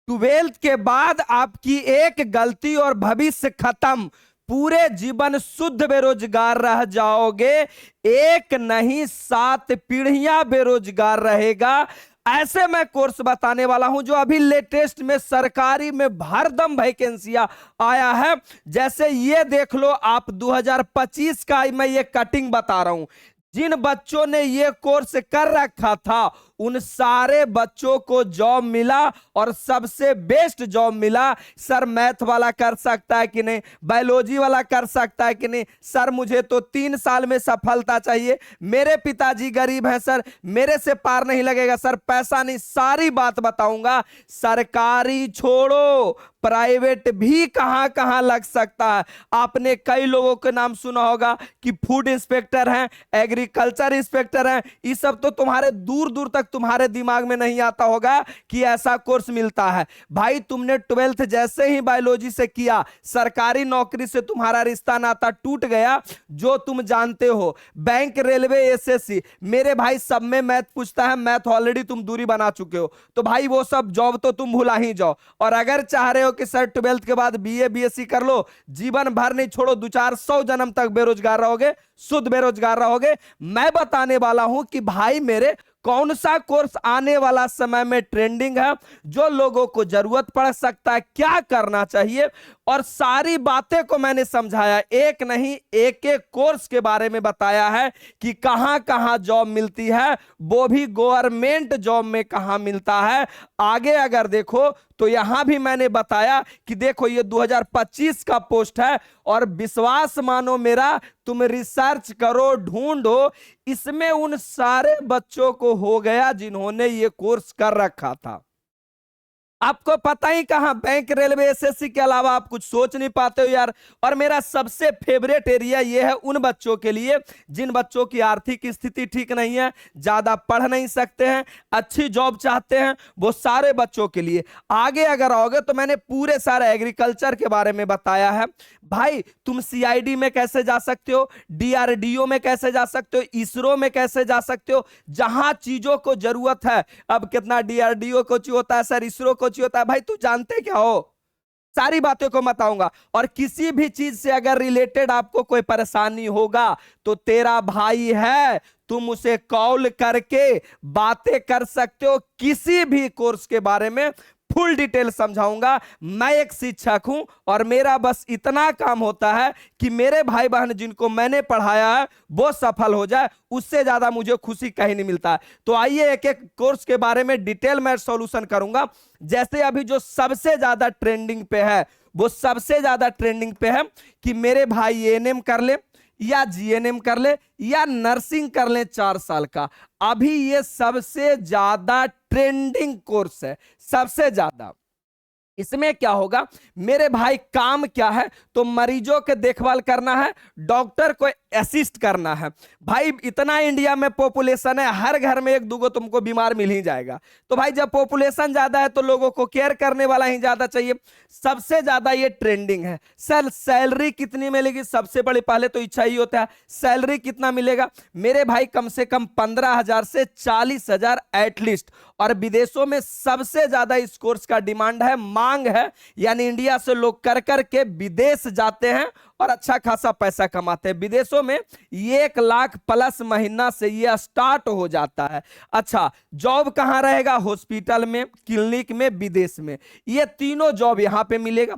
Twelfth के बाद आपकी एक गलती और भविष्य खत्म, पूरे जीवन शुद्ध बेरोजगार रह जाओगे। एक नहीं 7 पीढ़ियां बेरोजगार रहेगा। ऐसे मैं कोर्स बताने वाला हूं जो अभी लेटेस्ट में सरकारी में भरदम वैकेंसियां आया है। जैसे ये देख लो आप, 2025 का मैं ये कटिंग बता रहा हूं। जिन बच्चों ने ये कोर्स कर रखा था उन सारे बच्चों को जॉब मिला, और सबसे बेस्ट जॉब मिला। सर मैथ वाला कर सकता है कि नहीं, बायोलॉजी वाला कर सकता है कि नहीं, सर मुझे तो 3 साल में सफलता चाहिए, मेरे पिताजी गरीब हैं सर, मेरे से पार नहीं लगेगा सर, पैसा नहीं। सारी बात बताऊंगा। सरकारी छोड़ो, प्राइवेट भी कहां कहां लग सकता है। आपने कई लोगों के नाम सुना होगा कि फूड इंस्पेक्टर हैं, एग्रीकल्चर इंस्पेक्टर हैं। ये सब तो तुम्हारे दूर दूर तक तुम्हारे दिमाग में नहीं आता होगा कि ऐसा कोर्स मिलता है। भाई तुमने 12th जैसे ही बायोलॉजी से किया, सरकारी नौकरी से तुम्हारा रिश्ता नाता टूट गया। जो तुम जानते हो, बैंक, रेलवे, एसएससी, मेरे भाई सब में मैथ पूछता है, मैथ ऑलरेडी तुम दूरी बना चुके हो, तो भाई वो सब जॉब तो तुम भुला ही जाओ। और अगर चाह रहे हो कि सर 12th के बाद बीए बीएससी कर लो, जीवन भर नहीं छोड़ो, 200-400 जन्म तक बेरोजगार रहोगे, शुद्ध बेरोजगार रहोगे, मैं बताने वाला हूं कि भाई मेरे कौन सा कोर्स आने वाला समय में ट्रेंडिंग है, जो लोगों को जरूरत पड़ सकता है, क्या करना चाहिए, और सारी बातें को मैंने समझाया। एक नहीं, एक एक कोर्स के बारे में बताया है कि कहां कहां जॉब मिलती है, वो भी गवर्नमेंट जॉब में कहां मिलता है। आगे अगर देखो तो यहां भी मैंने बताया कि देखो ये 2025 का पोस्ट है, और विश्वास मानो मेरा, तुम रिसर्च करो, ढूंढो, इसमें उन सारे बच्चों को हो गया जिन्होंने ये कोर्स कर रखा था। आपको पता ही कहां, बैंक, रेलवे, एसएससी के अलावा आप कुछ सोच नहीं पाते हो यार। और मेरा सबसे फेवरेट एरिया ये है उन बच्चों के लिए जिन बच्चों की आर्थिक स्थिति ठीक नहीं है, ज्यादा पढ़ नहीं सकते हैं, अच्छी जॉब चाहते हैं, वो सारे बच्चों के लिए। आगे अगर आओगे तो मैंने पूरे सारे एग्रीकल्चर के बारे में बताया है। भाई तुम सीआईडी में कैसे जा सकते हो, डीआरडीओ में कैसे जा सकते हो, इसरो में कैसे जा सकते हो, जहां चीजों को जरूरत है। अब कितना डीआरडीओ को चाहिए होता है सर, इसरो को चाहिए होता है, भाई तू जानते क्या हो, सारी बातें को बताऊंगा। और किसी भी चीज से अगर रिलेटेड आपको कोई परेशानी होगा तो तेरा भाई है, तुम उसे कॉल करके बातें कर सकते हो। किसी भी कोर्स के बारे में फुल डिटेल समझाऊंगा। मैं एक शिक्षक हूं और मेरा बस इतना काम होता है कि मेरे भाई बहन जिनको मैंने पढ़ाया है वो सफल हो जाए, उससे ज्यादा मुझे खुशी कहीं नहीं मिलता है। तो आइए एक एक कोर्स के बारे में डिटेल में सॉल्यूशन करूंगा। जैसे अभी जो सबसे ज्यादा ट्रेंडिंग पे है, वो सबसे ज्यादा ट्रेंडिंग पे है कि मेरे भाई एएनएम कर ले, या जीएनएम कर ले, या नर्सिंग कर ले 4 साल का। अभी ये सबसे ज्यादा ट्रेंडिंग कोर्स है, सबसे ज्यादा। इसमें क्या होगा मेरे भाई, काम क्या है, तो मरीजों के देखभाल करना है, डॉक्टर को असिस्ट करना है। भाई इतना इंडिया में पॉपुलेशन है, हर घर में 1-2 तुमको बीमार मिल ही जाएगा। तो भाई जब पॉपुलेशन ज्यादा है तो लोगों को केयर करने वाला ही ज्यादा चाहिए। सबसे ज्यादा ये ट्रेंडिंग है। सर सैलरी कितनी मिलेगी, सबसे बड़ी पहले तो इच्छा ही होता है सैलरी कितना मिलेगा। मेरे भाई कम से कम 15,000 से 40,000 एटलीस्ट। और विदेशों में सबसे ज्यादा इस कोर्स का डिमांड है, मांग है, यानी इंडिया से लोग कर कर के विदेश जाते हैं और अच्छा खासा पैसा कमाते हैं। विदेशों में 1 लाख प्लस महीना से ये स्टार्ट हो जाता है। अच्छा, जॉब कहां रहेगा, हॉस्पिटल में, क्लिनिक में, विदेश में, ये तीनों जॉब यहां पे मिलेगा।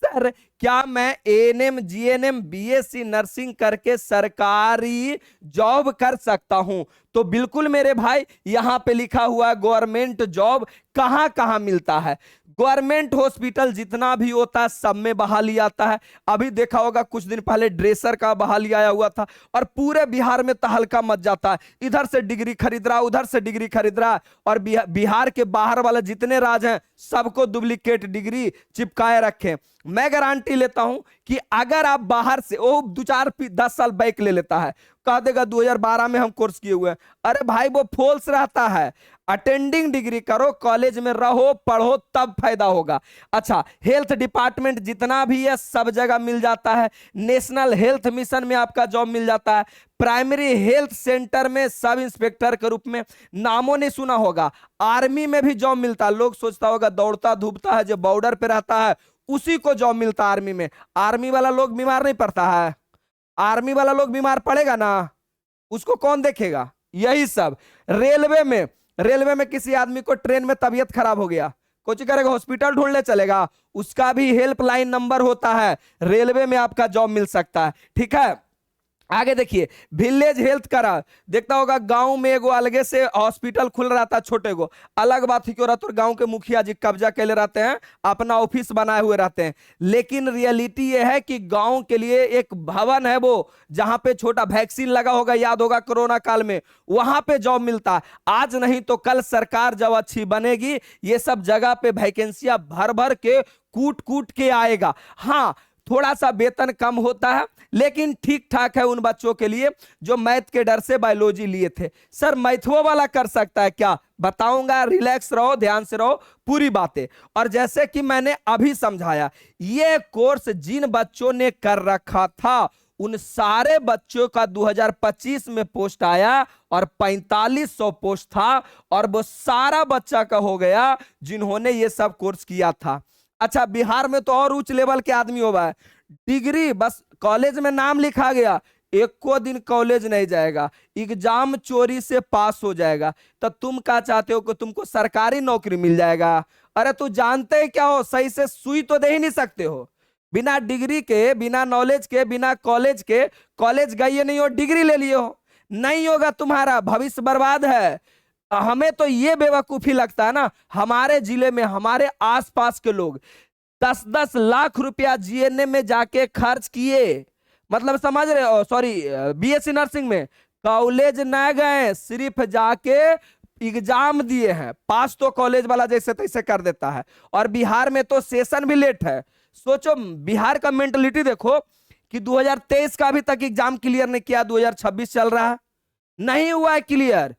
सर क्या मैं एएनएम, जीएनएम, बीएससी नर्सिंग करके सरकारी जॉब कर सकता हूं? तो बिल्कुल मेरे भाई, यहां पे लिखा हुआ है गवर्नमेंट जॉब कहां कहां मिलता है। गवर्नमेंट हॉस्पिटल जितना भी होता है सब में बहाली आता है। अभी देखा होगा कुछ दिन पहले ड्रेसर का बहाली आया हुआ था, और पूरे बिहार में तहलका मच जाता है। इधर से डिग्री खरीद रहा, उधर से डिग्री खरीद रहा, और बिहार के बाहर वाले जितने राज्य हैं सबको डुप्लीकेट डिग्री चिपकाए रखे। मैं गारंटी लेता हूं कि अगर आप बाहर से वो 10 साल बैक ले लेता है, कह देगा 2012 में हम कोर्स किए हुए हैं। अरे भाई वो फॉल्स रहता है। अटेंडिंग डिग्री करो, कॉलेज में रहो, पढ़ो, तब फायदा होगा। अच्छा, हेल्थ डिपार्टमेंट जितना भी है सब जगह मिल जाता है। नेशनल हेल्थ मिशन में आपका जॉब मिल जाता है। प्राइमरी हेल्थ सेंटर में सब इंस्पेक्टर के रूप में, नामों ने सुना होगा। आर्मी में भी जॉब मिलता है। लोग सोचता होगा दौड़ता धूपता है जो बॉर्डर पे रहता है उसी को जॉब मिलता है आर्मी में। आर्मी वाला लोग बीमार नहीं पड़ता है। आर्मी वाला लोग बीमार पड़ेगा ना, उसको कौन देखेगा? यही सब। रेलवे में किसी आदमी को ट्रेन में तबीयत खराब हो गया, कुछ करेगा? हॉस्पिटल ढूंढने चलेगा? उसका भी हेल्पलाइन नंबर होता है। रेलवे में आपका जॉब मिल सकता है। ठीक है, आगे देखिए, विलेज हेल्थ करा देखता होगा। गांव में एगो अलगे से हॉस्पिटल खुल रहा था, छोटे गो। अलग बात ही क्यों रहता है, गांव के मुखिया जी कब्जा के ले रहते हैं, अपना ऑफिस बनाए हुए रहते हैं। लेकिन रियलिटी ये है कि गांव के लिए एक भवन है वो, जहां पे छोटा वैक्सीन लगा होगा, याद होगा कोरोना काल में, वहां पे जॉब मिलता है। आज नहीं तो कल सरकार जब अच्छी बनेगी, ये सब जगह पे वैकेंसियां भर भर के कूट कूट के आएगा। हाँ, थोड़ा सा वेतन कम होता है, लेकिन ठीक ठाक है उन बच्चों के लिए जो मैथ के डर से बायोलॉजी लिए थे। सर मैथ्रो वाला कर सकता है क्या? बताऊंगा, रिलैक्स रहो, ध्यान से रहो, पूरी बातें। और जैसे कि मैंने अभी समझाया, ये कोर्स जिन बच्चों ने कर रखा था उन सारे बच्चों का 2025 में पोस्ट आया और 4500 पोस्ट था, और वो सारा बच्चा का हो गया जिन्होंने ये सब कोर्स किया था। अच्छा, बिहार में तो और उच्च लेवल के आदमी हो है। डिग्री बस कॉलेज में नाम लिखा गया, एक को दिन कॉलेज नहीं जाएगा, एग्जाम चोरी से पास हो जाएगा। तो तुम क्या चाहते हो कि तुमको सरकारी नौकरी मिल जाएगा? अरे तू जानते हैं क्या हो, सही से सुई तो दे ही नहीं सकते हो। बिना डिग्री के, बिना नॉलेज के, बिना कॉलेज के, कॉलेज गए नहीं हो, डिग्री ले लिए हो, नहीं होगा, तुम्हारा भविष्य बर्बाद है। हमें तो ये बेवकूफी लगता है ना, हमारे जिले में हमारे आसपास के लोग 10-10 लाख रुपया जीएनएम में जाके खर्च किए, मतलब समझ रहे हो, सॉरी बीएससी नर्सिंग में, कॉलेज न गए, सिर्फ जाके एग्जाम दिए हैं। पास तो कॉलेज वाला जैसे तैसे कर देता है। और बिहार में तो सेशन भी लेट है। सोचो बिहार का मेंटलिटी देखो कि 2023 का अभी तक एग्जाम क्लियर नहीं किया, 2026 चल रहा है, नहीं हुआ है क्लियर।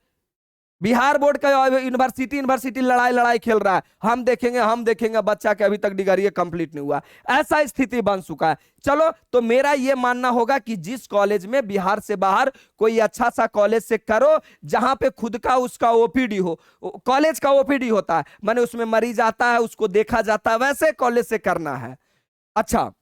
बिहार बोर्ड का यूनिवर्सिटी लड़ाई खेल रहा है, हम देखेंगे, बच्चा के अभी तक डिग्री कंप्लीट नहीं हुआ। ऐसा स्थिति बन चुका है। चलो, तो मेरा यह मानना होगा कि जिस कॉलेज में बिहार से बाहर कोई अच्छा सा कॉलेज से करो, जहां पे खुद का उसका ओपीडी हो। कॉलेज का ओपीडी होता है, माने उसमें मरीज आता है, उसको देखा जाता है, वैसे कॉलेज से करना है। अच्छा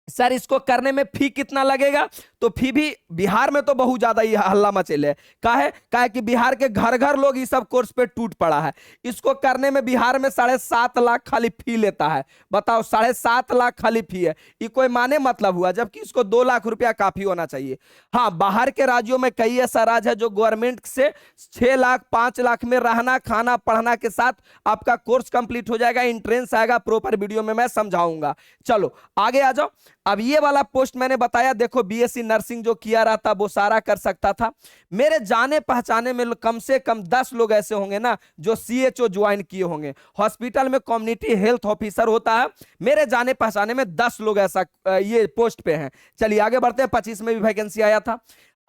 सर, इसको करने में फी कितना लगेगा? तो फी भी बिहार में तो बहुत ज्यादा ही हल्ला मचेले। काहे कि बिहार के घर घर लोग इस सब कोर्स पे टूट पड़ा है। इसको करने में बिहार में 7.5 लाख खाली फी लेता है। बताओ, 7.5 लाख खाली फी है, ये कोई माने मतलब हुआ? जबकि इसको 2 लाख रुपया काफी होना चाहिए। हाँ, बाहर के राज्यों में कई ऐसा राज्य है जो गवर्नमेंट से 6 लाख 5 लाख में रहना खाना पढ़ना के साथ आपका कोर्स कंप्लीट हो जाएगा। एंट्रेंस आएगा, प्रॉपर वीडियो में मैं समझाऊंगा। चलो आगे आ जाओ। अब ये वाला पोस्ट मैंने बताया, देखो बीएससी नर्सिंग जो किया रहा था वो सारा कर सकता था। मेरे जाने पहचाने में कम से कम 10 लोग ऐसे होंगे ना जो सीएचओ ज्वाइन किए होंगे। हॉस्पिटल में कम्युनिटी हेल्थ ऑफिसर होता है, मेरे जाने पहचाने में 10 लोग ऐसा ये पोस्ट पे हैं। चलिए आगे बढ़ते हैं। 25 में भी वैकेंसी आया था।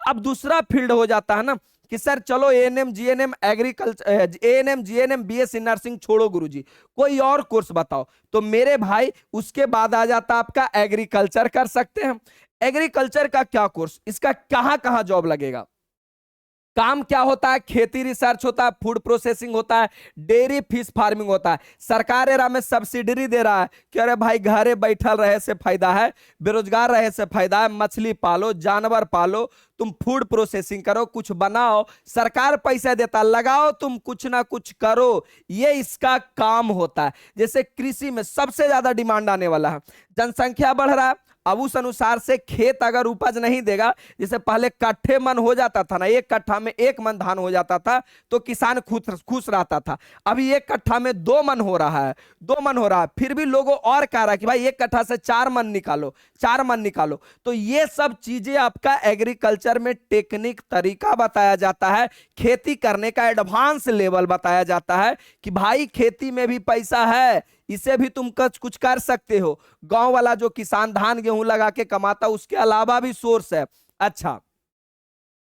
अब दूसरा फील्ड हो जाता है ना कि सर चलो ANM GNM agriculture, ANM GNM BSc nursing छोड़ो गुरुजी, कोई और कोर्स बताओ। तो मेरे भाई उसके बाद आ जाता आपका एग्रीकल्चर कर सकते हैं। एग्रीकल्चर का क्या कोर्स, इसका कहां कहां जॉब लगेगा? काम क्या होता है? खेती रिसर्च होता है, फूड प्रोसेसिंग होता है, डेयरी फिश फार्मिंग होता है। सरकार एरा में सब्सिडी दे रहा है कि अरे भाई घरे बैठल रहे से फायदा है, बेरोजगार रहे से फायदा है, मछली पालो, जानवर पालो, तुम फूड प्रोसेसिंग करो, कुछ बनाओ, सरकार पैसा देता, लगाओ, तुम कुछ ना कुछ करो, ये इसका काम होता है। जैसे कृषि में सबसे ज्यादा डिमांड आने वाला है, जनसंख्या बढ़ रहा है, अब उस अनुसार से खेत अगर उपज नहीं देगा, जैसे पहले कट्ठे मन हो जाता था ना, 1 कट्ठा में 1 मन धान हो जाता था तो किसान खुश रहता था। अभी 1 कट्ठा में 2 मन हो रहा है, 2 मन हो रहा है, फिर भी लोगों और कह रहा है कि भाई 1 कट्ठा से 4 मन निकालो, 4 मन निकालो। तो ये सब चीजें आपका एग्रीकल्चर एग्रीकल्चर में टेक्निक तरीका बताया जाता है, खेती करने का एडवांस लेवल बताया जाता है कि भाई खेती में भी पैसा है, इसे भी तुम कुछ कर सकते हो। गांव वाला जो किसान धान गेहूं लगा के कमाता उसके अलावा भी सोर्स है। अच्छा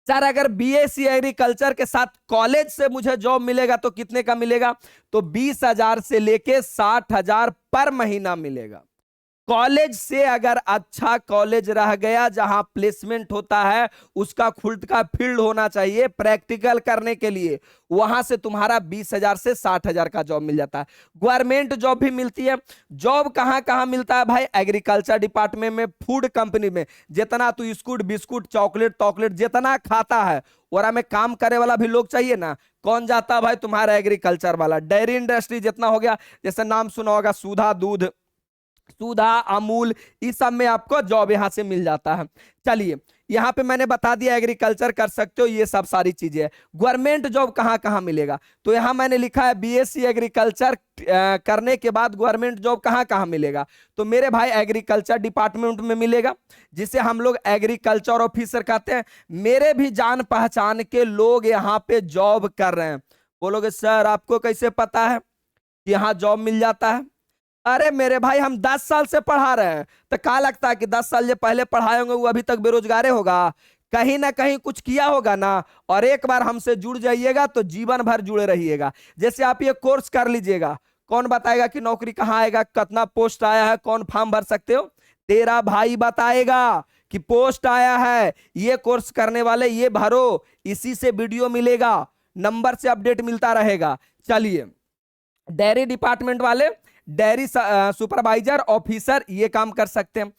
सर, अगर बीएससी एग्रीकल्चर के साथ कॉलेज से मुझे जॉब मिलेगा तो कितने का मिलेगा? तो 20,000 से लेके 60,000 पर महीना मिलेगा। कॉलेज से अगर अच्छा कॉलेज रह गया जहां प्लेसमेंट होता है, उसका खुद का फील्ड होना चाहिए प्रैक्टिकल करने के लिए, वहां से तुम्हारा 20,000 से 60,000 का जॉब मिल जाता है। गवर्नमेंट जॉब भी मिलती है। जॉब कहां कहां मिलता है भाई? एग्रीकल्चर डिपार्टमेंट में, फूड कंपनी में, जितना तू स्कूट बिस्कुट चॉकलेट जितना खाता है और में काम करे वाला भी लोग चाहिए ना। कौन जाता है भाई? तुम्हारा एग्रीकल्चर वाला। डेयरी इंडस्ट्री जितना हो गया, जैसे नाम सुना होगा सुधा दूध, सुधा, अमूल, इस सब में आपको जॉब यहां से मिल जाता है। चलिए यहां पे मैंने बता दिया एग्रीकल्चर कर सकते हो, ये सब सारी चीजें है। गवर्नमेंट जॉब कहां कहां मिलेगा? तो यहां मैंने लिखा है बीएससी एग्रीकल्चर करने के बाद गवर्नमेंट जॉब कहां कहां मिलेगा? तो मेरे भाई एग्रीकल्चर डिपार्टमेंट में मिलेगा, जिसे हम लोग एग्रीकल्चर ऑफिसर कहते हैं। मेरे भी जान पहचान के लोग यहाँ पे जॉब कर रहे हैं। बोलोगे सर आपको कैसे पता है कि यहाँ जॉब मिल जाता है? अरे मेरे भाई हम 10 साल से पढ़ा रहे हैं, तो क्या लगता है कि 10 साल जो पहले पढ़ाए होंगे वो अभी तक बेरोजगार होगा? कहीं ना कहीं कुछ किया होगा ना। और एक बार हमसे जुड़ जाइएगा तो जीवन भर जुड़े रहिएगा। जैसे आप ये कोर्स कर लीजिएगा, कौन बताएगा कि नौकरी कहाँ आएगा, कितना पोस्ट आया है, कौन फॉर्म भर सकते हो? तेरा भाई बताएगा कि पोस्ट आया है, ये कोर्स करने वाले ये भरो, इसी से वीडियो मिलेगा, नंबर से अपडेट मिलता रहेगा। चलिए डेयरी डिपार्टमेंट वाले, डेयरी सुपरवाइजर ऑफिसर ये काम कर सकते हैं।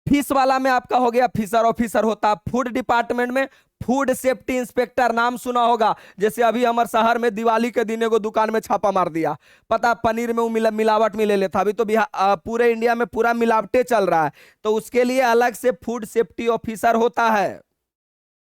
फिश वाला में आपका हो गया फिशर ऑफिसर होता है। फूड डिपार्टमेंट में फूड सेफ्टी इंस्पेक्टर, नाम सुना होगा। जैसे अभी हमारे शहर में दिवाली के दिन एगो दुकान में छापा मार दिया, पता पनीर में मिलावट मिले लेता। अभी तो पूरे इंडिया में पूरा मिलावटें चल रहा है, तो उसके लिए अलग से फूड सेफ्टी ऑफिसर होता है।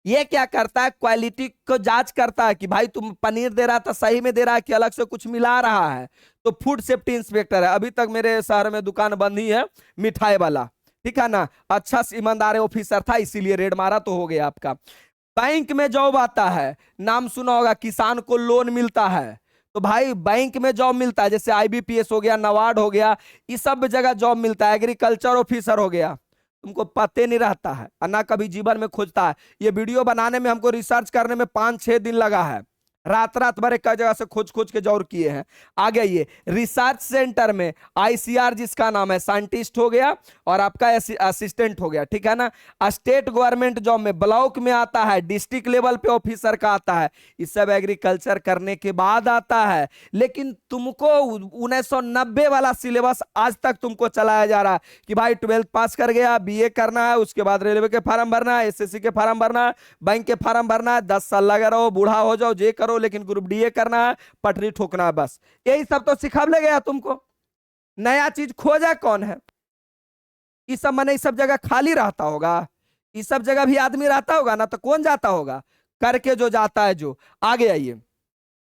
ये क्या करता है? क्वालिटी को जांच करता है कि भाई तुम पनीर दे रहा था सही में दे रहा है कि अलग से कुछ मिला रहा है। तो फूड सेफ्टी इंस्पेक्टर है। अभी तक मेरे शहर में दुकान बंद ही है मिठाई वाला, ठीक है ना। अच्छा ईमानदार ऑफिसर था, इसीलिए रेड मारा तो हो गया आपका। बैंक में जॉब आता है, नाम सुना होगा, किसान को लोन मिलता है। तो भाई बैंक में जॉब मिलता है, जैसे आईबीपीएस हो गया, नाबार्ड हो गया, इस सब जगह जॉब मिलता है। एग्रीकल्चर ऑफिसर हो गया, तुमको पते नहीं रहता है और ना कभी जीवन में खोजता है। ये वीडियो बनाने में हमको रिसर्च करने में 5-6 दिन लगा है, रात रात भर एक जगह से खोज खोज के जरूर किए हैं। आगे ये रिसर्च सेंटर में आईसीआर जिसका नाम है, साइंटिस्ट हो गया और आपका असिस्टेंट हो गया, ठीक है ना। स्टेट गवर्नमेंट जॉब में ब्लॉक में आता है, डिस्ट्रिक्ट लेवल पे ऑफिसर का आता है। ये सब एग्रीकल्चर करने के बाद आता है। लेकिन तुमको 1990 वाला सिलेबस आज तक तुमको चलाया जा रहा है कि भाई 12th पास कर गया, बीए करना है, उसके बाद रेलवे के फार्म भरना है, एसएससी के फार्म भरना है, बैंक के फार्म भरना है, 10 साल लगा रहो, बूढ़ा हो जाओ, जे करो, लेकिन ग्रुप डीए करना है, पटरी ठोकना है, बस यही सब तो सिखा ले गया तुमको। नया चीज खोजा कौन है? इस सब मैंने इस सब जगह खाली रहता होगा, इस सब जगह भी आदमी रहता होगा ना, तो कौन जाता होगा? करके जो जाता है। जो आगे आइए,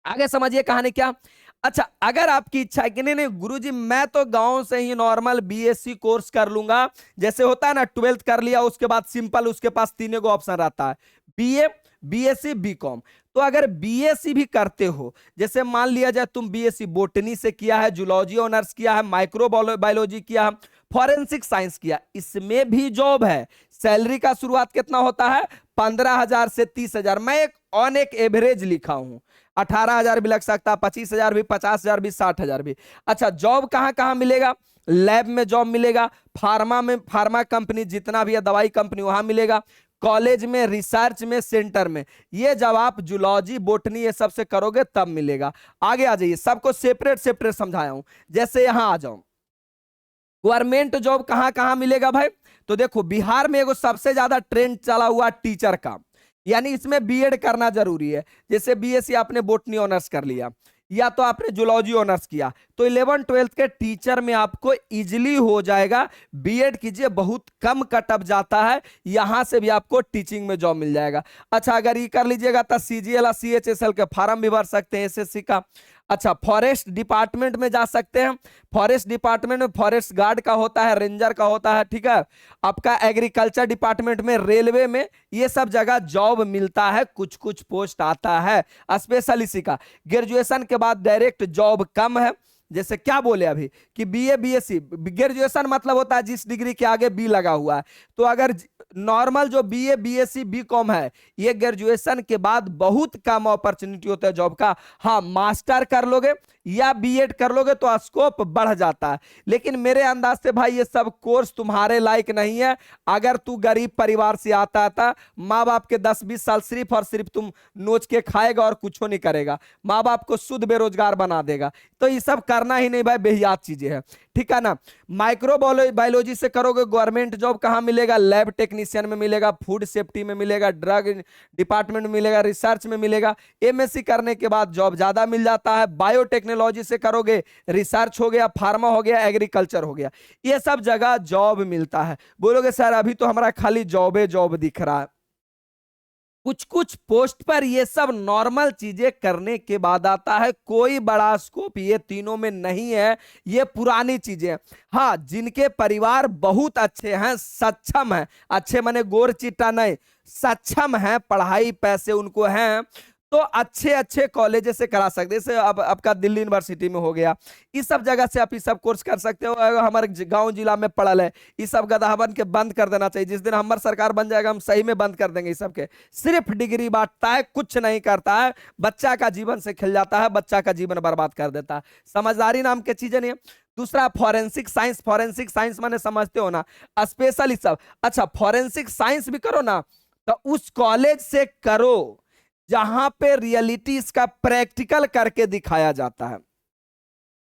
आगे समझिए कहानी क्या। अच्छा, अगर आपकी इच्छा है कि नहीं नहीं गुरुजी मैं तो गांव से ही नॉर्मल बीएससी कोर्स कर लूंगा, जैसे होता है ना 12th कर लिया उसके बाद सिंपल उसके पास 3 गो ऑप्शन रहता है, बीए, बीएससी, बीकॉम। तो अगर बीएससी भी करते हो, जैसे मान लिया जाए तुम बीएससी बोटनी से किया है, जूलॉजी ऑनर्स किया है, माइक्रोबायोलॉजी किया है, फॉरेंसिक साइंस किया, इसमें भी जॉब है। सैलरी का शुरुआत कितना होता है? 15,000 से 30,000। मैं एक एवरेज लिखा हूं, 18,000 भी लग सकता है, 25,000 भी, 50,000 भी, 60,000 भी। अच्छा, जॉब कहां कहां मिलेगा? लैब में जॉब मिलेगा, फार्मा में, फार्मा कंपनी जितना भी है दवाई कंपनी वहां मिलेगा, कॉलेज में, रिसर्च में, सेंटर में। ये जब आप जूलॉजी बोटनी ये सबसे करोगे तब मिलेगा। आगे आ जाइए, सबको सेपरेट सेपरेट समझाया हूं। जैसे यहां आ जाओ, गवर्नमेंट जॉब कहां कहां मिलेगा भाई? तो देखो बिहार में एगो सबसे ज्यादा ट्रेंड चला हुआ टीचर का, यानी इसमें बीएड करना जरूरी है। जैसे बीएससी आपने बोटनी ऑनर्स कर लिया या तो आपने जूलॉजी ऑनर्स किया, तो 11th 12th के टीचर में आपको इजीली हो जाएगा। बीएड कीजिए, बहुत कम कटअप जाता है, यहां से भी आपको टीचिंग में जॉब मिल जाएगा। अच्छा, अगर ये कर लीजिएगा तो सीजीएल और सीएचएसएल के फार्म भी भर सकते हैं, एसएससी का। अच्छा, फॉरेस्ट डिपार्टमेंट में जा सकते हैं। फॉरेस्ट डिपार्टमेंट में फॉरेस्ट गार्ड का होता है, रेंजर का होता है, ठीक है। आपका एग्रीकल्चर डिपार्टमेंट में, रेलवे में, ये सब जगह जॉब मिलता है, कुछ कुछ पोस्ट आता है स्पेशल इसी का। ग्रेजुएशन के बाद डायरेक्ट जॉब कम है। जैसे क्या बोले अभी कि बीए बीएससी, ग्रेजुएशन मतलब होता है जिस डिग्री के आगे बी लगा हुआ है। तो अगर नॉर्मल जो बीए बीएससी बीकॉम है, ये ग्रेजुएशन के बाद बहुत कम अपॉर्चुनिटी होता है जॉब का। हाँ, मास्टर कर लोगे या बीएड कर लोगे तो स्कोप बढ़ जाता है, लेकिन मेरे अंदाज से भाई ये सब कोर्स तुम्हारे लायक नहीं है। अगर तू गरीब परिवार से आता था, माँ बाप के 10-20 साल सिर्फ और सिर्फ तुम नोच के खाएगा और कुछ नहीं करेगा, माँ बाप को शुद्ध बेरोजगार बना देगा। तो ये सब करना ही नहीं भाई, बेहियात चीजें हैं, ठीक है ना। माइक्रो बायोलॉजी से करोगे, गवर्नमेंट जॉब कहां मिलेगा? लैब टेक्नीशियन में मिलेगा, फूड सेफ्टी में मिलेगा, ड्रग डिपार्टमेंट में मिलेगा, रिसर्च में मिलेगा। एमएससी करने के बाद जॉब ज्यादा मिल जाता है। बायोटेक्नोलॉजी से करोगे, रिसर्च हो गया, फार्मा हो गया, एग्रीकल्चर हो गया, ये सब जगह जॉब मिलता है। बोलोगे सर अभी तो हमारा खाली जॉब जॉब दिख रहा है। कुछ कुछ पोस्ट पर ये सब नॉर्मल चीजें करने के बाद आता है, कोई बड़ा स्कोप ये तीनों में नहीं है, ये पुरानी चीजें। हाँ, जिनके परिवार बहुत अच्छे हैं, सक्षम हैं, अच्छे माने गोर चिट्टा नहीं, सक्षम हैं, पढ़ाई पैसे उनको हैं, तो अच्छे अच्छे कॉलेज से करा सकते। जैसे अब आपका दिल्ली यूनिवर्सिटी में हो गया, इस सब जगह से आप ये सब कोर्स कर सकते हो। हमारे गांव जिला में पड़ल है, इस सब गधावन के बंद कर देना चाहिए। जिस दिन हमारी सरकार बन जाएगा हम सही में बंद कर देंगे इस सब के। सिर्फ डिग्री बांटता है, कुछ नहीं करता है, बच्चा का जीवन से खिल जाता है, बच्चा का जीवन बर्बाद कर देता है। समझदारी नाम की चीजें नहीं है। दूसरा फॉरेंसिक साइंस, फॉरेंसिक साइंस माने समझते हो ना, स्पेशल सब। अच्छा, फॉरेंसिक साइंस भी करो ना तो उस कॉलेज से करो जहां पे रियलिटी इसका प्रैक्टिकल करके दिखाया जाता है।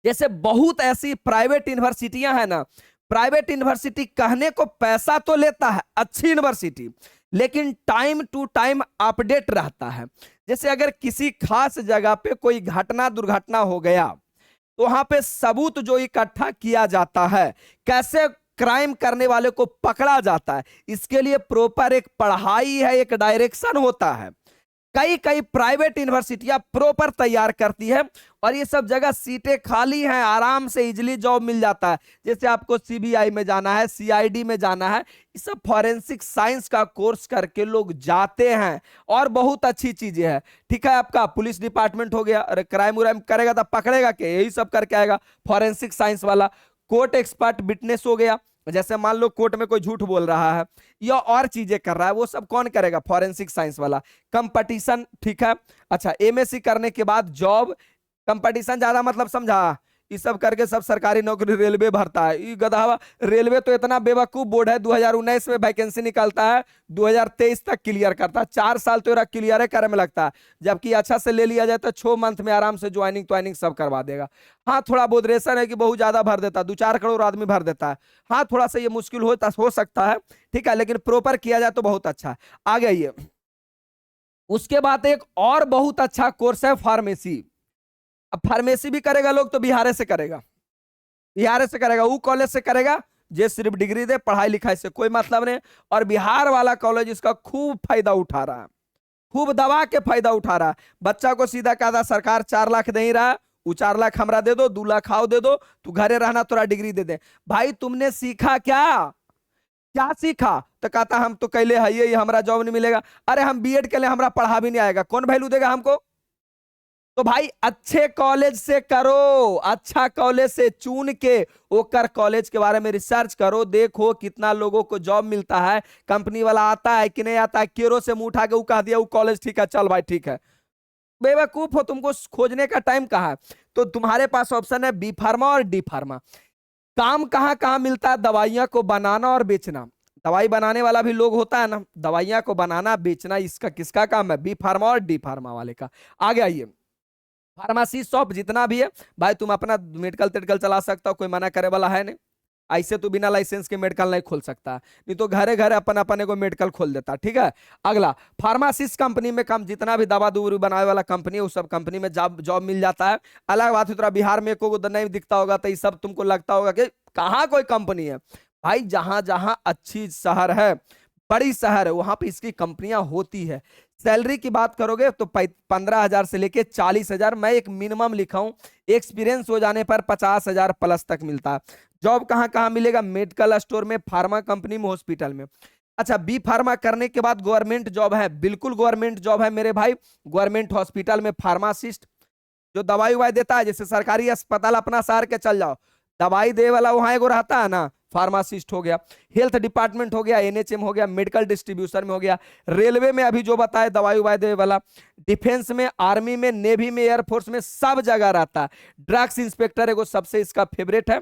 जैसे बहुत ऐसी प्राइवेट यूनिवर्सिटियां हैं ना, प्राइवेट यूनिवर्सिटी कहने को पैसा तो लेता है, अच्छी यूनिवर्सिटी, लेकिन टाइम टू टाइम अपडेट रहता है। जैसे अगर किसी खास जगह पे कोई घटना दुर्घटना हो गया तो वहां पे सबूत जो इकट्ठा किया जाता है, कैसे क्राइम करने वाले को पकड़ा जाता है, इसके लिए प्रॉपर एक पढ़ाई है, एक डायरेक्शन होता है। कई कई प्राइवेट यूनिवर्सिटियां प्रॉपर तैयार करती है और ये सब जगह सीटें खाली हैं, आराम से इजीली जॉब मिल जाता है। जैसे आपको सीबीआई में जाना है, सीआईडी में जाना है, ये सब फॉरेंसिक साइंस का कोर्स करके लोग जाते हैं और बहुत अच्छी चीजें हैं, ठीक है। आपका पुलिस डिपार्टमेंट हो गया, अरे क्राइम उराइम करेगा तो पकड़ेगा के, यही सब करके आएगा फॉरेंसिक साइंस वाला। कोर्ट एक्सपर्ट विटनेस हो गया, जैसे मान लो कोर्ट में कोई झूठ बोल रहा है या और चीजें कर रहा है, वो सब कौन करेगा? फॉरेंसिक साइंस वाला। कंपटीशन, ठीक है। अच्छा, एमएससी करने के बाद जॉब, कंपटीशन ज्यादा मतलब समझा, ये सब करके सब सरकारी नौकरी रेलवे भरता है। ये गधावा रेलवे तो इतना बेवकूफ बोर्ड है, 2019 में वैकेंसी निकलता है, 2023 तक क्लियर करता है, 4 साल तो मेरा क्लियर करने में लगता है, जबकि अच्छा से ले लिया जाए तो 6 मंथ में आराम से ज्वाइनिंग ट्वाइनिंग सब करवा देगा। हाँ, थोड़ा बहुत रेशन है कि बहुत ज्यादा भर देता है, 2-4 करोड़ आदमी भर देता है। हाँ, थोड़ा सा ये मुश्किल हो सकता है, ठीक है, लेकिन प्रॉपर किया जाए तो बहुत अच्छा है। आगे आइए, उसके बाद एक और बहुत अच्छा कोर्स है फार्मेसी। अब फार्मेसी भी करेगा लोग तो बिहार से करेगा, बिहार से करेगा, वो कॉलेज से करेगा जे सिर्फ डिग्री दे, पढ़ाई लिखाई से कोई मतलब नहीं। और बिहार वाला कॉलेज इसका खूब फायदा उठा रहा है, खूब दबा के फायदा उठा रहा है। बच्चा को सीधा कहा सरकार 4 लाख दे ही रहा, वो 4 लाख हमरा दे दो, 2 लाख आओ दे दो, तू घरे रहना, थोड़ा डिग्री दे दे। भाई तुमने सीखा क्या? क्या सीखा? तो कहता हम तो कैले है ये हमारा जॉब नहीं मिलेगा। अरे हम बीएड के लिए हमारा पढ़ा भी नहीं आएगा, कौन वैल्यू देगा हमको? तो भाई अच्छे कॉलेज से करो, अच्छा कॉलेज से चुन के ओकर कॉलेज के बारे में रिसर्च करो, देखो कितना लोगों को जॉब मिलता है, कंपनी वाला आता है कि नहीं आता है, केरो से मुंह उठा के वो कह दिया वो कॉलेज ठीक है, चल भाई ठीक है। बेवकूफ हो, तुमको खोजने का टाइम कहाँ है? तो तुम्हारे पास ऑप्शन है बी फार्मा और डी फार्मा। काम कहाँ कहाँ मिलता है? दवाइयां को बनाना और बेचना। दवाई बनाने वाला भी लोग होता है ना, दवाइयां को बनाना बेचना, इसका किसका काम है? बी फार्मा और डी फार्मा वाले का। आगे आइए, फार्मेसी शॉप जितना भी है भाई, तुम अपना मेडिकल तेडिकल चला सकता हो, कोई मना करे वाला है नहीं। ऐसे तो बिना लाइसेंस के मेडिकल नहीं खोल सकता, नहीं तो घरे घरे अपन अपने को मेडिकल खोल देता, ठीक है। अगला, फार्मासिस्ट कंपनी में काम, जितना भी दवा दूरी बनाने वाला कंपनी है उस सब कंपनी में जॉब मिल जाता है। अलग बात है थोड़ा बिहार में को नहीं दिखता होगा तो ये सब तुमको लगता होगा कि कहाँ कोई कंपनी है। भाई जहां जहां अच्छी शहर है, बड़ी शहर है वहां पे इसकी कंपनियां होती है। सैलरी की बात करोगे तो 15,000 से लेके 40,000, मैं एक मिनिमम लिखा हूं, एक्सपीरियंस हो जाने पर 50,000 प्लस तक मिलता है। जॉब कहां कहां मिलेगा? मेडिकल स्टोर में, फार्मा कंपनी में, हॉस्पिटल में। अच्छा, बी फार्मा करने के बाद गवर्नमेंट जॉब है, बिल्कुल गवर्नमेंट जॉब है मेरे भाई। गवर्नमेंट हॉस्पिटल में फार्मासिस्ट जो दवाई उवाई देता है, जैसे सरकारी अस्पताल अपना शहर के चल जाओ, दवाई दे वाला वहां एगो रहता है ना, फार्मासिस्ट हो गया। हेल्थ डिपार्टमेंट हो गया, एनएचएम हो गया, मेडिकल डिस्ट्रीब्यूशन में हो गया। रेलवे में अभी जो बताए दवाई उवाई दे वाला, डिफेंस में, आर्मी में, नेवी में, एयरफोर्स में, सब जगह रहता है। ड्रग्स इंस्पेक्टर एगो सबसे इसका फेवरेट है,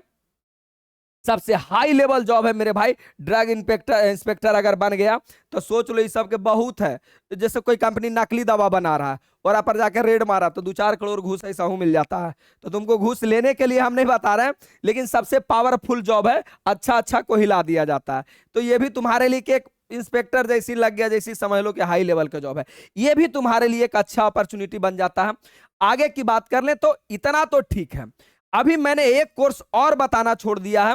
सबसे हाई लेवल जॉब है मेरे भाई। ड्रग इंस्पेक्टर अगर बन गया तो सोच लो इस सब के बहुत है। जैसे कोई कंपनी नकली दवा बना रहा है और आप पर जाकर रेड मारा तो 2-4 करोड़ घूस ऐसा हूं मिल जाता है। तो तुमको घूस लेने के लिए हम नहीं बता रहे हैं, लेकिन सबसे पावरफुल जॉब है, अच्छा अच्छा को हिला दिया जाता है। तो ये भी तुम्हारे लिए एक इंस्पेक्टर जैसी लग गया, जैसी समझ लो कि हाई लेवल का जॉब है, ये भी तुम्हारे लिए एक अच्छा अपॉर्चुनिटी बन जाता है। आगे की बात कर ले तो इतना तो ठीक है। अभी मैंने एक कोर्स और बताना छोड़ दिया है,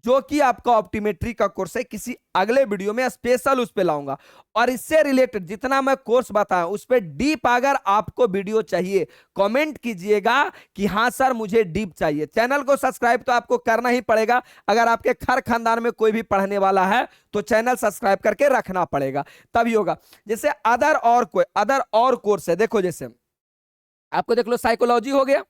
जो कि आपका ऑप्टिमेट्री का कोर्स है। किसी अगले वीडियो में स्पेशल उस पे लाऊंगा, और इससे रिलेटेड जितना मैं कोर्स बताया उस पे डीप अगर आपको वीडियो चाहिए, कमेंट कीजिएगा कि हाँ सर मुझे डीप चाहिए। चैनल को सब्सक्राइब तो आपको करना ही पड़ेगा। अगर आपके घर खानदान में कोई भी पढ़ने वाला है तो चैनल सब्सक्राइब करके रखना पड़ेगा, तभी होगा। जैसे अदर और कोर्स है, देखो जैसे आपको देख लो, साइकोलॉजी हो गया।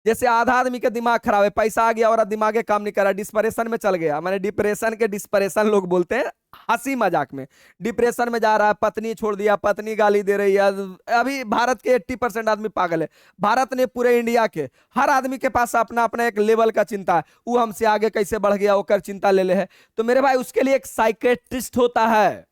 जैसे आधा आदमी का दिमाग खराब है, पैसा आ गया और दिमाग काम नहीं कर रहा, डिस्प्रेशन में चल गया, मैंने डिप्रेशन के डिस्प्रेशन लोग बोलते हैं हंसी मजाक में, डिप्रेशन में जा रहा है, पत्नी छोड़ दिया, पत्नी गाली दे रही है। अभी भारत के 80% आदमी पागल है। भारत ने पूरे इंडिया के हर आदमी के पास अपना अपना एक लेवल का चिंता है, वो हमसे आगे कैसे बढ़ गया ओकर चिंता ले ले है। तो मेरे भाई उसके लिए एक साइकेट्रिस्ट होता है।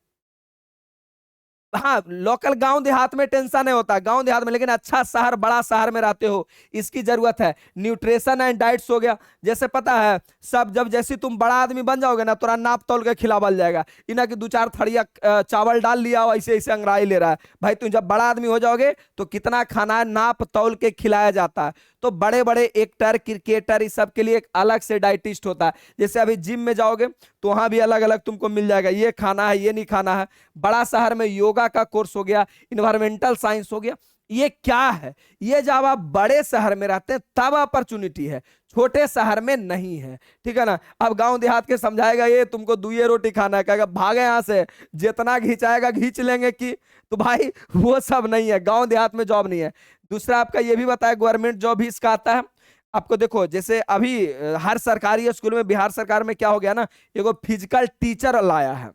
हाँ, लोकल गांव देहात में टेंशन नहीं होता, गांव देहात में, लेकिन अच्छा शहर, बड़ा शहर में रहते हो, इसकी जरूरत है। न्यूट्रिशन एंड डाइट्स हो गया। जैसे पता है सब, जब जैसे तुम बड़ा आदमी बन जाओगे ना, थोड़ा नाप तौल के खिलावल जाएगा, इना कि 2-4 थड़िया चावल डाल लिया ऐसे ऐसे अंगड़ाई ले रहा है। भाई तुम जब बड़ा आदमी हो जाओगे तो कितना खाना है नाप तौल के खिलाया जाता है। तो बड़े बड़े एक्टर, क्रिकेटर, इस सब के लिए एक अलग से डाइटिस्ट होता है। जैसे अभी जिम में जाओगे तो वहां भी अलग अलग तुमको मिल जाएगा, ये खाना है, ये नहीं खाना है। बड़ा शहर में योगा का कोर्स हो गया, इन्वायरमेंटल साइंस हो गया। ये क्या है? ये जब आप बड़े शहर में रहते हैं तब अपॉर्चुनिटी है, छोटे शहर में नहीं है, ठीक है ना। अब गांव देहात के समझाएगा ये तुमको 2 रोटी खाना है, कहेगा भागे यहां से, जितना घिंचाएगा घींच लेंगे कि, तो भाई वो सब नहीं है, गांव देहात में जॉब नहीं है। दूसरा आपका ये भी बताया, गवर्नमेंट जॉब भी इसका आता है आपको। देखो जैसे अभी हर सरकारी स्कूल में, बिहार सरकार में क्या हो गया ना, एगो फिजिकल टीचर लाया है।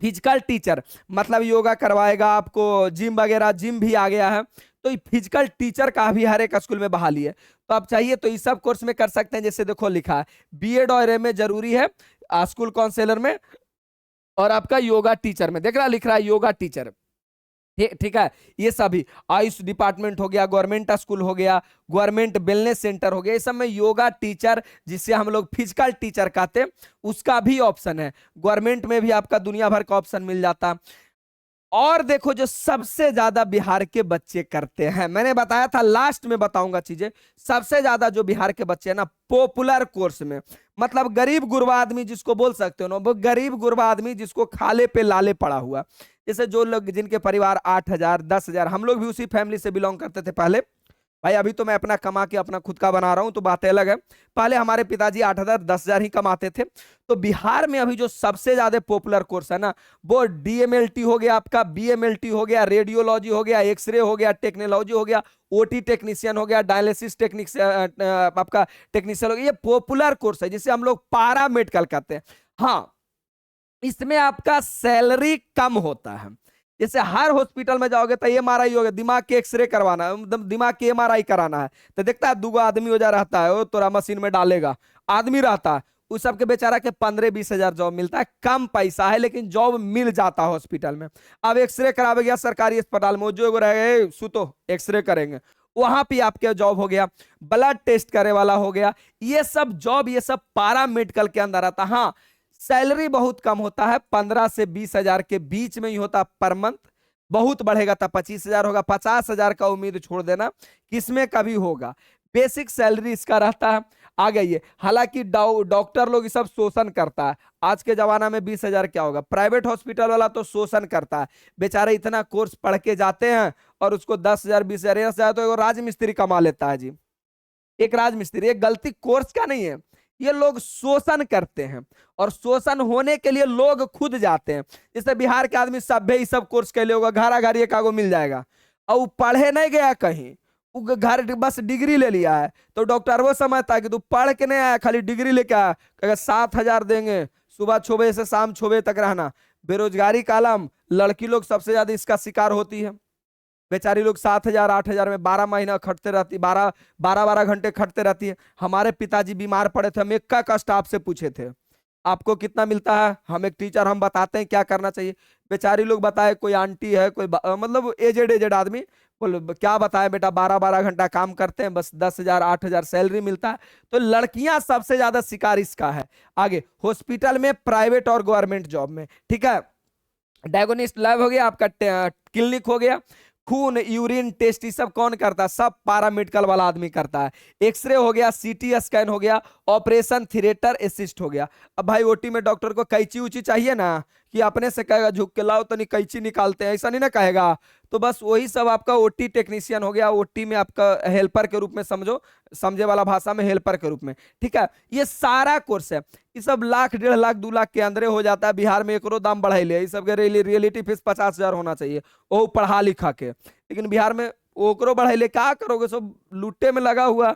फिजिकल टीचर मतलब योगा करवाएगा आपको, जिम वगैरह, जिम भी आ गया है। तो फिजिकल टीचर का भी हर एक स्कूल में बहाली है। तो आप चाहिए तो इस सब कोर्स में कर सकते हैं। जैसे देखो लिखा है बीएड और एमए जरूरी है स्कूल काउंसलर में, और आपका योगा टीचर में, देख रहा लिख रहा है योगा टीचर, ठीक है। ये सभी आयुष डिपार्टमेंट हो गया, गवर्नमेंट स्कूल हो गया, गवर्नमेंट वेलनेस सेंटर हो गया, इस सब में योगा टीचर, जिसे हम लोग फिजिकल टीचर कहते हैं, उसका भी ऑप्शन है। गवर्नमेंट में भी आपका दुनिया भर का ऑप्शन मिल जाता। और देखो जो सबसे ज्यादा बिहार के बच्चे करते हैं, मैंने बताया था लास्ट में बताऊंगा चीजें, सबसे ज्यादा जो बिहार के बच्चे हैं ना पॉपुलर कोर्स में, मतलब गरीब गुरबा आदमी जिसको बोल सकते हो ना, वो गरीब गुरबा आदमी जिसको खाले पे लाले पड़ा हुआ। जैसे जो लोग जिनके परिवार 8,000 10,000, हम लोग भी उसी फैमिली से बिलोंग करते थे पहले। भाई अभी तो मैं अपना कमा के अपना खुद का बना रहा हूं तो बातें अलग है, पहले हमारे पिताजी 8,000 10,000 ही कमाते थे। तो बिहार में अभी जो सबसे ज्यादा पॉपुलर कोर्स है ना, वो डीएमएलटी हो गया, आपका बीएमएलटी हो गया, रेडियोलॉजी हो गया, एक्सरे हो गया, टेक्नोलॉजी हो गया, ओटी टेक्नीशियन हो गया, डायलिसिस टेक्निशियन, आपका टेक्नीशियन हो गया। ये पॉपुलर कोर्स है जिसे हम लोग पारा मेडिकल कहते हैं। हाँ, इसमें आपका सैलरी कम होता है। जैसे हर हॉस्पिटल में जाओगे तो एमआरआई हो गया, दिमाग के एक्सरे करवाना है, दिमाग के एमआरआई कराना है, तो देखता है 2 आदमी हो जा रहता है, वो तोरा मशीन में डालेगा, आदमी रहता है, उस सबके बेचारा के 15-20 हजार जॉब मिलता है, कम पैसा है लेकिन जॉब मिल जाता है हॉस्पिटल में। अब एक्सरे करावे गया सरकारी अस्पताल में, जो रहेगा सुतो एक्सरे करेंगे, वहां पे आपके जॉब हो गया। ब्लड टेस्ट करे वाला हो गया, ये सब जॉब, ये सब पारा मेडिकल के अंदर आता। हाँ, सैलरी बहुत कम होता है, 15 से 20 हजार के बीच में ही होता पर मंथ। बहुत बढ़ेगा तो 25,000 होगा, 50,000 का उम्मीद छोड़ देना, किसमें कभी होगा। बेसिक सैलरी इसका रहता है। आ गई है। हालांकि डॉक्टर लोग ये सब शोषण करता है। आज के जमाना में 20,000 क्या होगा, प्राइवेट हॉस्पिटल वाला तो शोषण करता है। बेचारे इतना कोर्स पढ़ के जाते हैं और उसको 10,000 20,000 10,000 तो एक राजमिस्त्री कमा लेता है जी। एक राजमिस्त्री, एक गलती कोर्स का नहीं है, ये लोग शोषण करते हैं और शोषण होने के लिए लोग खुद जाते हैं। जैसे बिहार के आदमी सभ्य ही सब कोर्स कैले होगा, घरा घरी एकागो मिल जाएगा, और वो पढ़े नहीं गया कहीं, वो घर बस डिग्री ले लिया है। तो डॉक्टर वो समझता है कि तू पढ़ के नहीं आया, खाली डिग्री लेके आया, कहेगा 7,000 देंगे, सुबह 6 बजे से शाम 6 बजे तक रहना। बेरोजगारी का आलम, लड़की लोग सबसे ज्यादा इसका शिकार होती है। बेचारी लोग 7,000 8,000 में 12 महीना खटते रहती, 12 घंटे खटते रहती है। हमारे पिताजी बीमार पड़े थे, हम एक का स्टाफ से पूछे थे आपको कितना मिलता है, हम एक टीचर, हम बताते हैं क्या करना चाहिए। बेचारी लोग बताए, कोई आंटी है, कोई मतलब एजेड आदमी, बोलो क्या बताए बेटा, 12 घंटा काम करते हैं, बस 10,000 8,000 सैलरी मिलता है। तो लड़कियां सबसे ज्यादा शिकार इसका है। आगे हॉस्पिटल में, प्राइवेट और गवर्नमेंट जॉब में, ठीक है। डायग्नोस्टिक लैब हो गया आपका, क्लिनिक हो गया, खून यूरिन टेस्ट ये सब कौन करता है, सब पैरामेडिकल वाला आदमी करता है। एक्सरे हो गया, सीटी स्कैन हो गया, ऑपरेशन थिएटर असिस्ट हो गया। अब भाई ओटी में डॉक्टर को कैंची उची चाहिए ना, कि अपने से कहेगा झुक के लाओ तो नहीं कैंची निकालते हैं, ऐसा नहीं ना कहेगा। तो बस वही सब आपका ओटी टेक्नीशियन हो गया, ओटी में आपका हेल्पर के रूप में समझो, समझे वाला भाषा में हेल्पर के रूप में, ठीक है। ये सारा कोर्स है, ये सब लाख 1.5 लाख 2 लाख के अंदर हो जाता है। बिहार में एकरो दाम बढ़ाई ले, ये सब के रियलिटी फीस 50,000 होना चाहिए, वो पढ़ा लिखा के, लेकिन बिहार में ओकरो बढ़ाई ले, क्या करोगे, सब लूटे में लगा हुआ।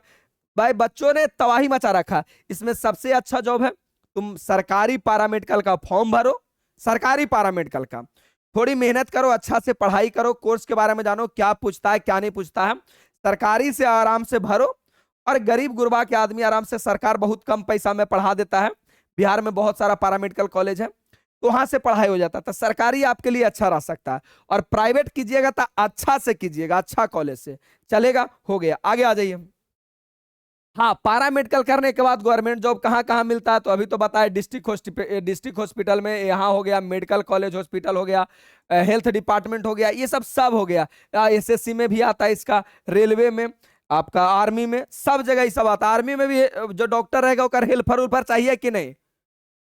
भाई बच्चों ने तबाही मचा रखा। इसमें सबसे अच्छा जॉब है, तुम सरकारी पैरामेडिकल का फॉर्म भरो, सरकारी पैरामेडिकल का, थोड़ी मेहनत करो, अच्छा से पढ़ाई करो, कोर्स के बारे में जानो, क्या पूछता है क्या नहीं पूछता है, सरकारी से आराम से भरो। और गरीब गुरबा के आदमी आराम से, सरकार बहुत कम पैसा में पढ़ा देता है। बिहार में बहुत सारा पैरामेडिकल कॉलेज है, तो वहां से पढ़ाई हो जाता है। तो सरकारी आपके लिए अच्छा रह सकता है, और प्राइवेट कीजिएगा तो अच्छा से कीजिएगा, अच्छा कॉलेज से चलेगा। हो गया, आगे आ जाइए। हाँ, पैरामेडिकल करने के बाद गवर्नमेंट जॉब कहाँ कहाँ मिलता है, तो अभी तो बताया डिस्ट्रिक्ट हॉस्पिटल में, यहाँ हो गया मेडिकल कॉलेज हॉस्पिटल हो गया, हेल्थ डिपार्टमेंट हो गया, ये सब सब हो गया। एसएससी में भी आता है इसका, रेलवे में, आपका आर्मी में, सब जगह ही सब आता है। आर्मी में भी जो डॉक्टर रहेगा वो हेल्पर उल्पर चाहिए कि नहीं,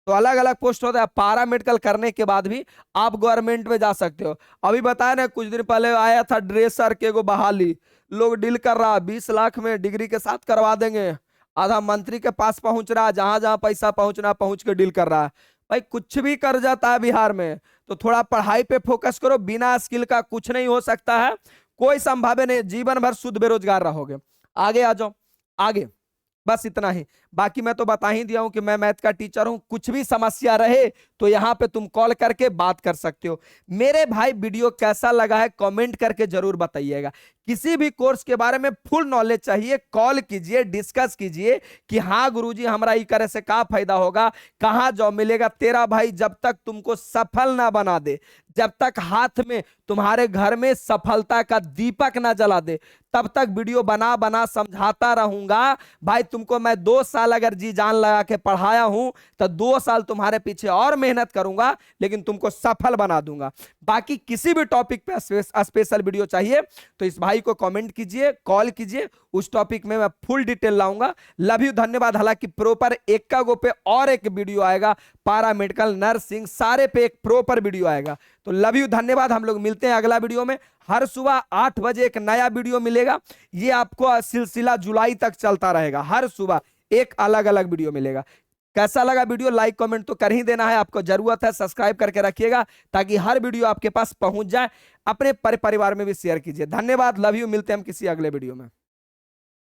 तो अलग अलग पोस्ट होता है। पैरामेडिकल करने के बाद भी आप गवर्नमेंट में जा सकते हो। अभी बताया ना, कुछ दिन पहले आया था ड्रेसर के एगो बहाली, लोग डील कर रहा 20 लाख में डिग्री के साथ करवा देंगे, आधा मंत्री के पास पहुंच रहा, जहां जहां पैसा पहुंचना पहुंच के डील कर रहा है। भाई कुछ भी कर जाता है बिहार में, तो थोड़ा पढ़ाई पे फोकस करो, बिना स्किल का कुछ नहीं हो सकता है, कोई संभावना नहीं, जीवन भर शुद्ध बेरोजगार रहोगे। आगे आ जाओ, आगे बस इतना ही। बाकी मैं तो बता ही दिया हूं कि मैं मैथ का टीचर हूं, कुछ भी समस्या रहे तो यहां पे तुम कॉल करके बात कर सकते हो। मेरे भाई वीडियो कैसा लगा है कमेंट करके जरूर बताइएगा। किसी भी कोर्स के बारे में फुल नॉलेज चाहिए, कॉल कीजिए, डिस्कस कीजिए कि हाँ गुरुजी हमारा ये करे से क्या फायदा होगा, कहाँ जॉब मिलेगा। तेरा भाई जब तक तुमको सफल ना बना दे, जब तक हाथ में तुम्हारे घर में सफलता का दीपक ना जला दे, तब तक वीडियो बना बना समझाता रहूंगा। भाई तुमको मैं 2 साल अगर जी जान लगा के पढ़ाया हूं, तो 2 साल तुम्हारे पीछे और मेहनत करूंगा, लेकिन तुमको सफल बना दूंगा। बाकी किसी भी टॉपिक पे स्पेशल वीडियो चाहिए तो इस भाई को कमेंट कीजिए, कॉल कीजिए, उस टॉपिक में मैं फुल डिटेल लाऊंगा। लव यू, धन्यवाद। हालांकि प्रॉपर एक का गो पे और एक वीडियो आएगा, पैरामेडिकल नर्सिंग सारे पे एक प्रॉपर वीडियो आएगा। तो लव यू, धन्यवाद। हम लोग मिलते हैं अगला वीडियो में। हर सुबह 8 बजे एक नया वीडियो मिलेगा, ये आपको सिलसिला जुलाई तक चलता रहेगा, हर सुबह एक अलग अलग वीडियो मिलेगा। कैसा लगा वीडियो, लाइक कमेंट तो कर ही देना है, आपको जरूरत है सब्सक्राइब करके रखिएगा ताकि हर वीडियो आपके पास पहुंच जाए। अपने परिवार में भी शेयर कीजिए। धन्यवाद, लव यू, मिलते हैं हम किसी अगले वीडियो में।